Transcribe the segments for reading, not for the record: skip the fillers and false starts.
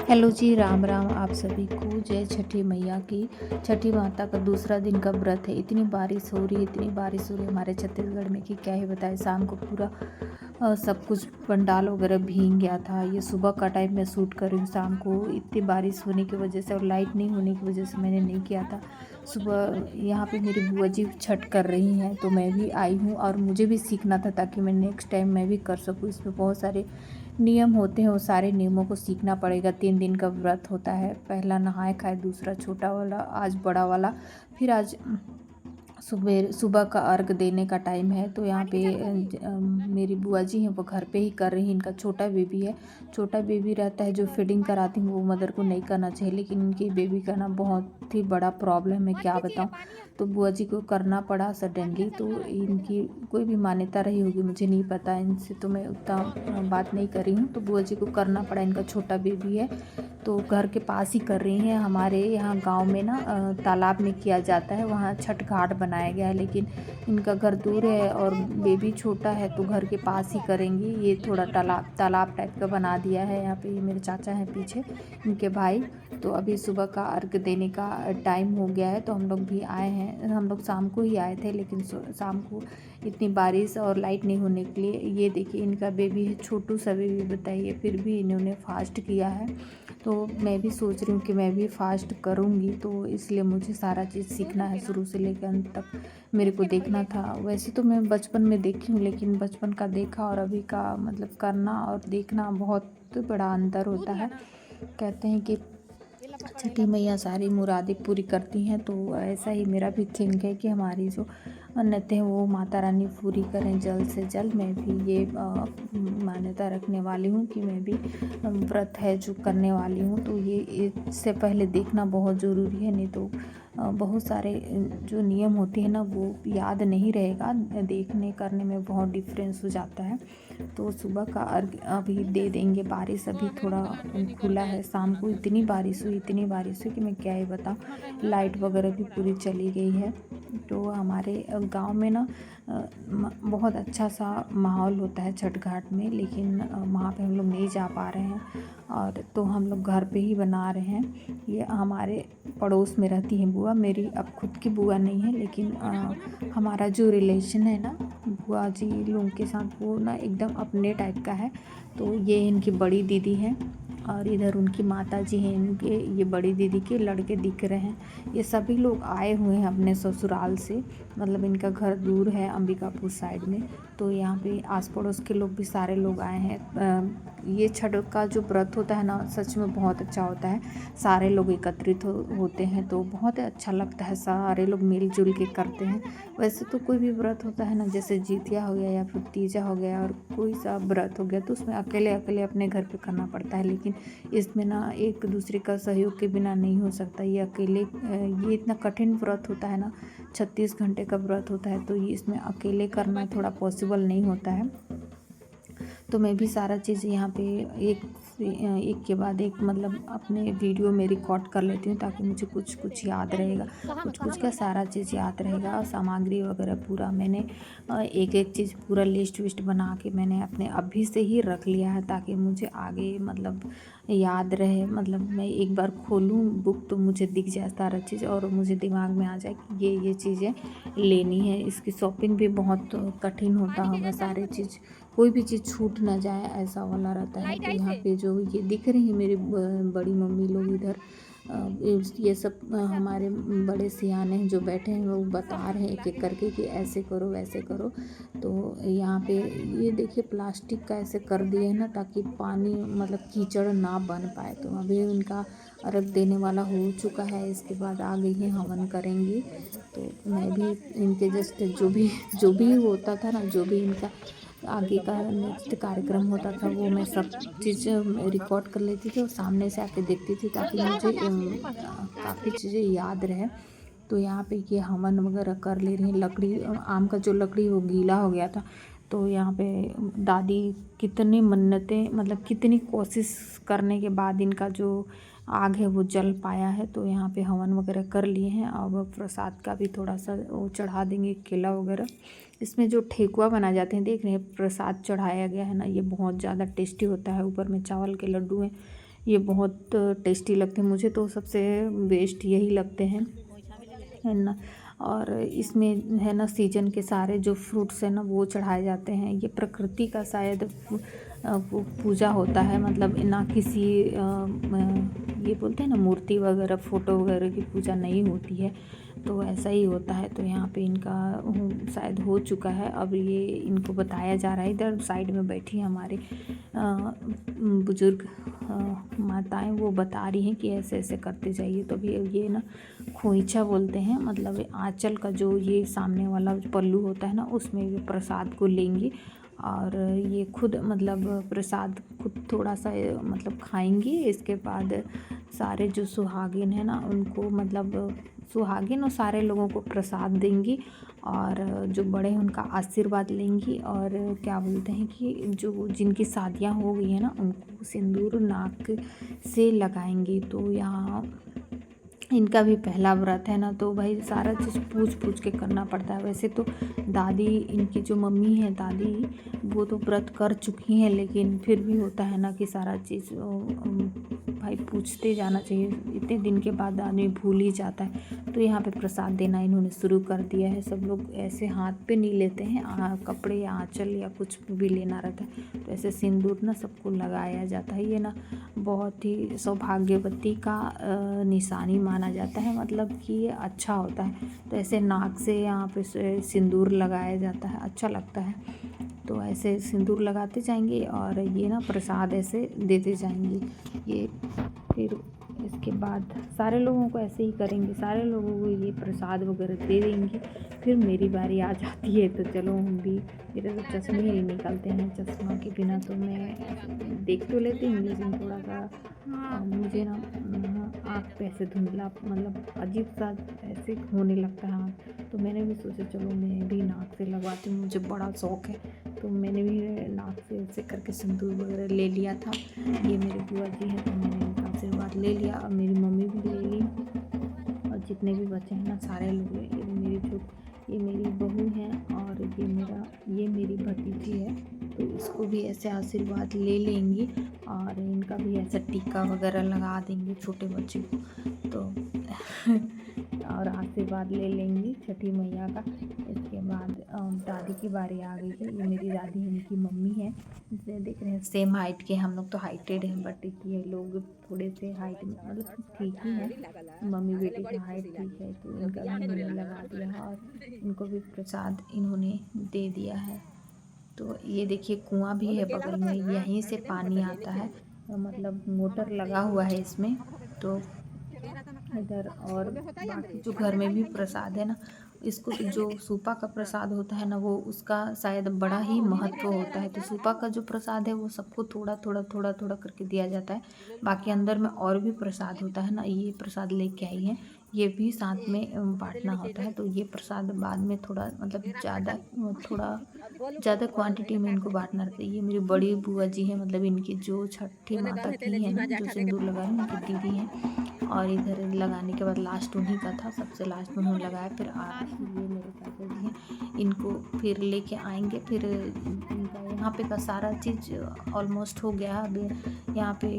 Hello जी, राम राम आप सभी को। जय छठी मैया की। छठी माता का दूसरा दिन का व्रत है। इतनी बारिश हो रही है, इतनी बारिश हो रही है हमारे छत्तीसगढ़ में कि क्या ही बताएं। शाम को पूरा सब कुछ पंडाल वगैरह भीग गया था। ये सुबह का टाइम मैं शूट कर रही हूँ। शाम को इतनी बारिश होने की वजह से और लाइट नहीं होने की वजह से मैंने नहीं किया था। सुबह यहाँ पे मेरी बुआ जी छठ कर रही हैं तो मैं भी आई हूँ और मुझे भी सीखना था ताकि मैं नेक्स्ट टाइम मैं भी कर सकूँ। इसमें बहुत सारे नियम होते हैं, वो सारे नियमों को सीखना पड़ेगा। 3 दिन का व्रत होता है। पहला नहाए खाए, दूसरा छोटा वाला, आज बड़ा वाला, फिर आज सुबह सुबह का अर्घ देने का टाइम है। तो यहाँ पे मेरी बुआ जी हैं, वो घर पे ही कर रही हैं। इनका छोटा बेबी है, छोटा बेबी रहता है। जो फीडिंग कराती हूँ वो मदर को नहीं करना चाहिए, लेकिन इनकी बेबी का ना बहुत ही बड़ा प्रॉब्लम है, क्या बताऊँ। तो बुआ जी को करना पड़ा सडनली। तो इनकी कोई भी मान्यता रही होगी, मुझे नहीं पता, इनसे तो मैं उतना बात नहीं कर रही हूँ। तो बुआ जी को करना पड़ा, इनका छोटा बेबी है तो घर के पास ही कर रही हैं। हमारे यहाँ गांव में ना तालाब में किया जाता है, वहाँ छठ घाट बनाया गया है, लेकिन इनका घर दूर है और बेबी छोटा है तो घर के पास ही करेंगी। ये थोड़ा तालाब तालाब टाइप का बना दिया है। यहाँ पे ये मेरे चाचा हैं पीछे, इनके भाई। तो अभी सुबह का अर्घ देने का टाइम हो गया है तो हम लोग भी आए हैं। हम लोग शाम को ही आए थे, लेकिन शाम को इतनी बारिश और लाइट नहीं होने के लिए, ये देखिए इनका बेबी है, छोटू सा बेबी, बताइए, फिर भी इन्होंने फास्ट किया है। तो मैं भी सोच रही हूँ कि मैं भी फास्ट करूँगी, तो इसलिए मुझे सारा चीज़ सीखना है, शुरू से लेकर अंत तक मेरे को देखना था। वैसे तो मैं बचपन में देखी हूँ, लेकिन बचपन का देखा और अभी का मतलब करना और देखना बहुत बड़ा अंतर होता है। कहते हैं कि छठी मैया सारी मुरादें पूरी करती हैं, तो ऐसा ही मेरा भी थिंक है कि हमारी जो मन्नतें हैं वो माता रानी पूरी करें जल्द से जल्द। मैं भी ये मान्यता रखने वाली हूँ कि मैं भी व्रत है जो करने वाली हूँ। तो ये इससे पहले देखना बहुत ज़रूरी है, नहीं तो बहुत सारे जो नियम होते हैं ना वो याद नहीं रहेगा। देखने करने में बहुत डिफरेंस हो जाता है। तो सुबह का अर्घ अभी दे देंगे। बारिश अभी थोड़ा खुला है। शाम को इतनी बारिश हुई, इतनी बारिश हुई कि मैं क्या ही बताऊँ। लाइट वगैरह भी पूरी चली गई है। तो हमारे गांव में ना बहुत अच्छा सा माहौल होता है छठ घाट में, लेकिन वहाँ पे हम लोग नहीं जा पा रहे हैं और तो हम लोग घर पे ही बना रहे हैं। ये हमारे पड़ोस में रहती हैं बुआ मेरी, अब खुद की बुआ नहीं है, लेकिन हमारा जो रिलेशन है ना बुआ जी लोगों के साथ, वो ना एकदम अपने टाइप का है। तो ये इनकी बड़ी दीदी हैं और इधर उनकी माता जी हैं। इनके ये बड़ी दीदी के लड़के दिख रहे हैं। ये सभी लोग आए हुए हैं अपने ससुराल से, मतलब इनका घर दूर है अंबिकापुर साइड में। तो यहाँ पे आस पड़ोस के लोग भी सारे लोग आए हैं। ये छठ का जो व्रत होता है ना सच में बहुत अच्छा होता है। सारे लोग एकत्रित होते हैं तो बहुत अच्छा लगता है। सारे लोग मिलजुल के करते हैं। वैसे तो कोई भी व्रत होता है ना, जैसे जितिया हो गया या फिर तीजा हो गया और कोई सा व्रत हो गया, तो उसमें अकेले अकेले अपने घर पे करना पड़ता है, लेकिन इसमें ना एक दूसरे का सहयोग के बिना नहीं हो सकता। ये अकेले ये इतना कठिन व्रत होता है ना, 36 घंटे का व्रत होता है, तो ये इसमें अकेले करना थोड़ा पॉसिबल नहीं होता है। तो मैं भी सारा चीज़ यहाँ पे एक के बाद एक मतलब अपने वीडियो में रिकॉर्ड कर लेती हूँ, ताकि मुझे कुछ कुछ याद रहेगा, कुछ कुछ का सारा चीज़ याद रहेगा। सामग्री वगैरह पूरा मैंने एक एक चीज़ पूरा लिस्ट विस्ट बना के मैंने अपने अभी से ही रख लिया है, ताकि मुझे आगे मतलब याद रहे। मतलब मैं एक बार खोलूँ बुक तो मुझे दिख जाए सारा चीज़ और मुझे दिमाग में आ जाए कि ये चीज़ें लेनी है। इसकी शॉपिंग भी बहुत कठिन होता होगा, सारी चीज़ कोई भी चीज़ छूट ना जाए ऐसा वाला रहता है। तो यहाँ पे जो ये दिख रही है मेरी बड़ी मम्मी लोग इधर, ये सब हमारे बड़े सियाने हैं जो बैठे हैं, वो बता रहे हैं एक एक करके कि ऐसे करो वैसे करो। तो यहाँ पे ये देखिए प्लास्टिक का ऐसे कर दिए हैं ना, ताकि पानी मतलब कीचड़ ना बन पाए। तो अभी उनका अर्घ देने वाला हो चुका है, इसके बाद आ गई हैं हवन करेंगी। तो मैं भी इनके जस्ट जो भी होता था ना, जो भी इनका आगे का नेक्स्ट कार्यक्रम होता था, वो मैं सब चीज़ रिकॉर्ड कर लेती थी और सामने से आके देखती थी, ताकि मुझे काफ़ी चीज़ें याद रहे। तो यहाँ पे ये हवन वगैरह कर ले रही हैं। लकड़ी आम का जो लकड़ी वो गीला हो गया था, तो यहाँ पे दादी कितनी मन्नतें मतलब कितनी कोशिश करने के बाद इनका जो आग है वो जल पाया है। तो यहाँ पे हवन वगैरह कर लिए हैं। अब प्रसाद का भी थोड़ा सा वो चढ़ा देंगे, केला वगैरह। इसमें जो ठेकुआ बनाए जाते हैं, देख रहे हैं प्रसाद चढ़ाया गया है ना, ये बहुत ज़्यादा टेस्टी होता है। ऊपर में चावल के लड्डू हैं, ये बहुत टेस्टी लगते हैं, मुझे तो सबसे बेस्ट यही लगते हैं, है ना। और इसमें है ना सीजन के सारे जो फ्रूट्स हैं ना वो चढ़ाए जाते हैं। ये प्रकृति का शायद पूजा होता है, मतलब ना किसी ये बोलते हैं ना मूर्ति वगैरह फ़ोटो वगैरह की पूजा नहीं होती है, तो ऐसा ही होता है। तो यहाँ पे इनका शायद हो चुका है, अब ये इनको बताया जा रहा है। इधर साइड में बैठी हमारे बुजुर्ग माताएं, वो बता रही हैं कि ऐसे ऐसे करते जाइए। तो अभी ये ना खोइचा बोलते हैं, मतलब आंचल का जो ये सामने वाला पल्लू होता है ना, उसमें ये प्रसाद को लेंगी और ये खुद मतलब प्रसाद खुद थोड़ा सा मतलब खाएंगी। इसके बाद सारे जो सुहागिन है ना उनको, मतलब सुहागिन और सारे लोगों को प्रसाद देंगी और जो बड़े हैं उनका आशीर्वाद लेंगी। और क्या बोलते हैं कि जो जिनकी शादियां हो गई है ना उनको सिंदूर नाक से लगाएंगी। तो यहाँ इनका भी पहला व्रत है ना, तो भाई सारा चीज़ पूछ पूछ के करना पड़ता है। वैसे तो दादी, इनकी जो मम्मी है दादी, वो तो व्रत कर चुकी हैं, लेकिन फिर भी होता है ना कि सारा चीज़ भाई पूछते जाना चाहिए। इतने दिन के बाद आदमी भूल ही जाता है। तो यहाँ पे प्रसाद देना इन्होंने शुरू कर दिया है। सब लोग ऐसे हाथ पे नहीं लेते हैं, कपड़े या आंचल या कुछ भी लेना रहता है, तो ऐसे सिंदूर ना सबको लगाया जाता है। ये ना बहुत ही सौभाग्यवती का निशानी माना जाता है, मतलब कि ये अच्छा होता है। तो ऐसे नाक से यहाँ पे सिंदूर लगाया जाता है, अच्छा लगता है। तो ऐसे सिंदूर लगाते जाएंगे और ये ना प्रसाद ऐसे देते जाएंगे। ये फिर इसके बाद सारे लोगों को ऐसे ही करेंगे, सारे लोगों को ये प्रसाद वगैरह दे देंगे। फिर मेरी बारी आ जाती है, तो चलो हम भी, मेरे तो चश्मे ही निकलते हैं, चश्मा के बिना तो मैं देख तो लेती हूँ, लेकिन थोड़ा सा मुझे ना आँख पे ऐसे धुंधला, मतलब अजीब सा ऐसे होने लगता है आँख। तो मैंने भी सोचा चलो मैं भी नाक से लगवाती हूँ, मुझे बड़ा शौक़ है। तो मैंने भी नाक से ऐसे करके सिंदूर वगैरह ले लिया था। ये मेरे बुआ जी हैं, तो मैंने उनका आशीर्वाद ले लिया और मेरी मम्मी भी ले ली और जितने भी बच्चे हैं ना सारे लोग ले। ये मेरी बहू है और ये मेरी भतीजी है, तो इसको भी ऐसे आशीर्वाद ले लेंगी और इनका भी ऐसा टीका वगैरह लगा देंगे छोटे बच्चे को। तो और आशीर्वाद ले लेंगी छठी मैया का। इसके बाद दादी की बारी आ गई है। ये मेरी दादी इनकी मम्मी है, इसे देख रहे हैं सेम हाइट के। हम लोग तो हाइटेड हैं, बट ये लोग थोड़े से हाइट में मतलब ठीक ही है। मम्मी बेटी का हाइट ठीक है, तो इनका भी इन्होंने लगा दिया और इनको भी प्रसाद इन्होंने दे दिया है। तो ये देखिए कुआं भी है बगल में, यहीं से पानी आता है, मतलब मोटर लगा हुआ है इसमें। तो इधर और बाकी जो घर में भी प्रसाद है ना, इसको जो सूपा का प्रसाद होता है ना, वो उसका शायद बड़ा ही महत्व होता है। तो सूपा का जो प्रसाद है वो सबको थोड़ा थोड़ा थोड़ा थोड़ा करके दिया जाता है। बाकी अंदर में और भी प्रसाद होता है ना, ये प्रसाद लेके आई है, ये भी साथ में बांटना होता है। तो ये प्रसाद बाद में थोड़ा मतलब ज़्यादा क्वांटिटी में इनको बांटना रहता है। ये मेरी बड़ी बुआ जी हैं, मतलब इनकी जो छठी माता की है ना, जो सिंदूर लगाई उनकी दीदी हैं। और इधर लगाने के बाद लास्ट उन्हीं का था, सबसे लास्ट में उन्होंने लगाया। फिर ये मेरे चाचा जी हैं, इनको फिर लेके आएंगे। फिर इनका यहाँ पे का सारा चीज़ ऑलमोस्ट हो गया। अब यहाँ पे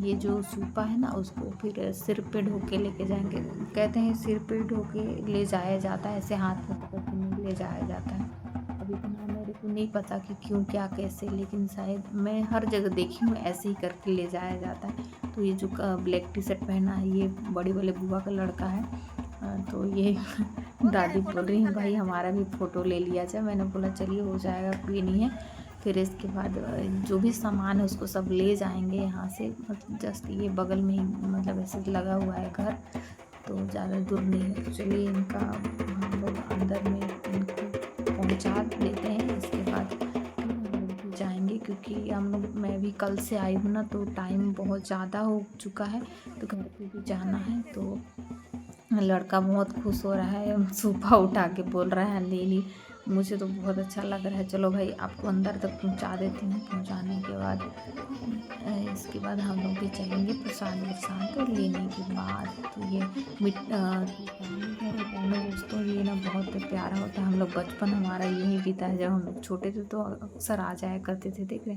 ये जो सूपा है ना, उसको फिर सिर पे ढो के लेके जाएंगे। कहते हैं सिर पे ढो के ले जाया जाता है, ऐसे हाथ में पकड़ के नहीं ले जाया जाता है। अभी इतना मेरे को नहीं पता कि क्यों क्या कैसे, लेकिन शायद मैं हर जगह देखी हूँ ऐसे ही करके ले जाया जाता है। तो ये जो ब्लैक टी शर्ट पहना है ये बड़ी वाले बुआ का लड़का है। तो ये दादी बोल रही है भाई हमारा भी फ़ोटो ले लिया जाए। मैंने बोला चलिए हो जाएगा, कोई नहीं है। फिर इसके बाद जो भी सामान है उसको सब ले जाएंगे यहाँ से, मतलब जस्ट ये बगल में ही मतलब ऐसे लगा हुआ है घर, तो ज़्यादा दूर नहीं है। तो चलिए इनका हम लोग अंदर में इनको पहुँचा देते हैं। इसके बाद जाएंगे, क्योंकि हम लोग, मैं भी कल से आई हूँ ना, तो टाइम बहुत ज़्यादा हो चुका है, तो घर पे भी जाना है। तो लड़का बहुत खुश हो रहा है, सूपा उठा के बोल रहा है ले ली। मुझे तो बहुत अच्छा लग रहा है। चलो भाई आपको अंदर तक पहुंचा देती हूँ। पहुंचाने के बाद इसके बाद हम लोग भी चलेंगे प्रसाद वरसाद तो लेने के बाद। तो ये दोस्तों ये ना बहुत प्यारा होता है। हम लोग बचपन हमारा यही बीता है, जब हम लोग छोटे थे तो अक्सर आ जाया करते थे। देख रहे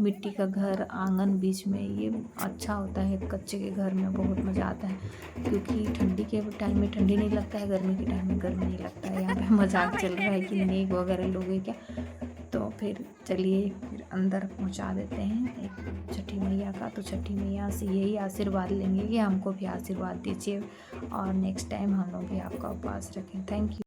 मिट्टी का घर, आंगन बीच में, ये अच्छा होता है। कच्चे के घर में बहुत मज़ा आता है, क्योंकि ठंडी के टाइम में ठंडी नहीं लगता है, गर्मी के टाइम में गर्मी नहीं लगता है। यहाँ पे मजाक चल रहा है कि नेक वगैरह लोगे क्या। तो फिर चलिए फिर अंदर पहुँचा देते हैं एक छठी मैया का। तो छठी मैया से यही आशीर्वाद लेंगे कि हमको भी आशीर्वाद दीजिए और नेक्स्ट टाइम हम लोग भी आपका उपवास रखें। Thank you.